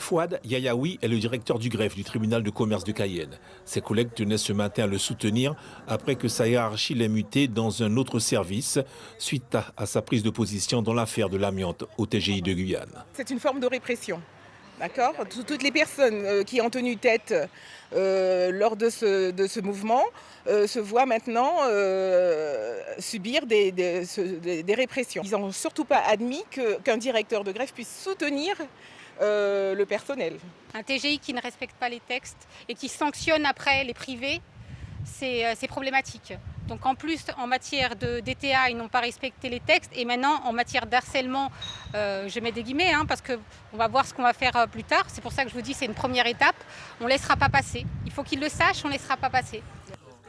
Fouad Yayaoui est le directeur du greffe du tribunal de commerce de Cayenne. Ses collègues tenaient ce matin à le soutenir après que sa hiérarchie l'ait muté dans un autre service suite à sa prise de position dans l'affaire de l'amiante au TGI de Guyane. C'est une forme de répression. D'accord ? Toutes les personnes qui ont tenu tête lors de ce mouvement se voient maintenant subir des répressions. Ils n'ont surtout pas admis qu'un directeur de greffe puisse soutenir le personnel. Un TGI qui ne respecte pas les textes et qui sanctionne après les privés, c'est problématique. Donc en plus, en matière de DTA, ils n'ont pas respecté les textes. Et maintenant, en matière d'harcèlement, je mets des guillemets, parce qu'on va voir ce qu'on va faire plus tard. C'est pour ça que je vous dis c'est une première étape. On ne laissera pas passer. Il faut qu'ils le sachent, on ne laissera pas passer.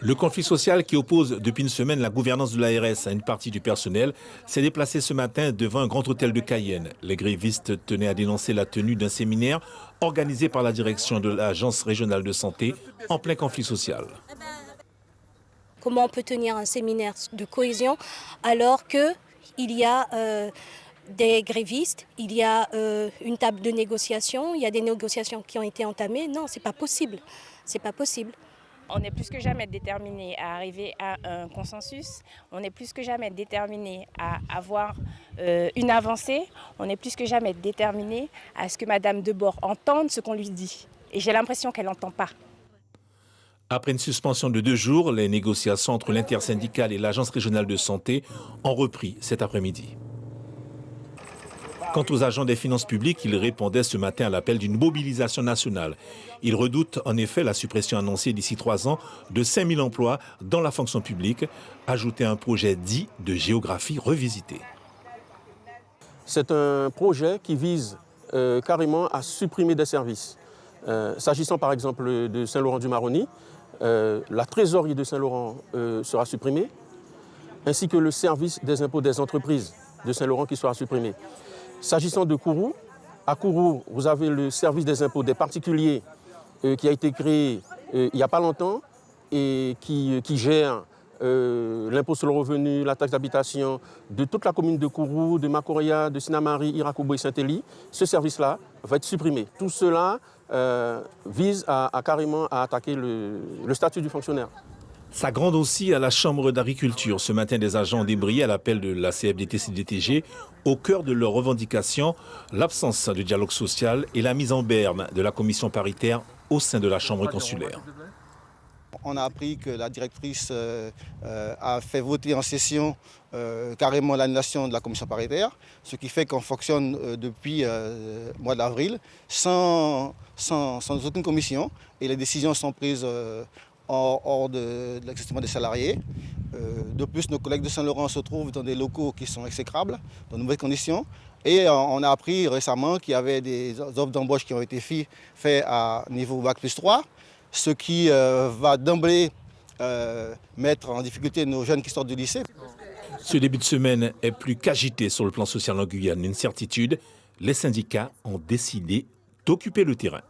Le conflit social qui oppose depuis une semaine la gouvernance de l'ARS à une partie du personnel s'est déplacé ce matin devant un grand hôtel de Cayenne. Les grévistes tenaient à dénoncer la tenue d'un séminaire organisé par la direction de l'Agence régionale de santé en plein conflit social. Comment on peut tenir un séminaire de cohésion alors qu'il y a des grévistes, il y a une table de négociation, il y a des négociations qui ont été entamées? Non, c'est pas possible. C'est pas possible. On est plus que jamais déterminés à arriver à un consensus. On est plus que jamais déterminés à avoir une avancée. On est plus que jamais déterminés à ce que Madame Debord entende ce qu'on lui dit. Et j'ai l'impression qu'elle n'entend pas. Après une suspension de 2 jours, les négociations entre l'intersyndicale et l'Agence régionale de santé ont repris cet après-midi. Quant aux agents des finances publiques, ils répondaient ce matin à l'appel d'une mobilisation nationale. Ils redoutent en effet la suppression annoncée d'ici 3 ans de 5000 emplois dans la fonction publique, ajouté à un projet dit de géographie revisitée. C'est un projet qui vise carrément à supprimer des services. S'agissant par exemple de Saint-Laurent-du-Maroni, la trésorerie de Saint-Laurent sera supprimée, ainsi que le service des impôts des entreprises de Saint-Laurent qui sera supprimé. S'agissant de Kourou, à Kourou, vous avez le service des impôts des particuliers qui a été créé il n'y a pas longtemps et qui gère l'impôt sur le revenu, la taxe d'habitation de toute la commune de Kourou, de Makoria, de Sinamari, Irakobo et Saint-Élie. Ce service-là va être supprimé. Tout cela vise carrément à attaquer le statut du fonctionnaire. Ça gronde aussi à la Chambre d'agriculture. Ce matin, des agents ont débrayé à l'appel de la CFDT-CDTG au cœur de leurs revendications, l'absence de dialogue social et la mise en berne de la commission paritaire au sein de la Chambre consulaire. On a appris que la directrice a fait voter en session carrément l'annulation de la commission paritaire, ce qui fait qu'on fonctionne depuis le mois d'avril sans aucune commission et les décisions sont prises hors de l'existence des salariés. De plus, nos collègues de Saint-Laurent se trouvent dans des locaux qui sont exécrables, dans de mauvaises conditions. Et on a appris récemment qu'il y avait des offres d'embauche qui ont été faites à niveau Bac plus 3, ce qui va d'emblée mettre en difficulté nos jeunes qui sortent du lycée. Ce début de semaine est plus qu'agité sur le plan social en Guyane. Une certitude, les syndicats ont décidé d'occuper le terrain.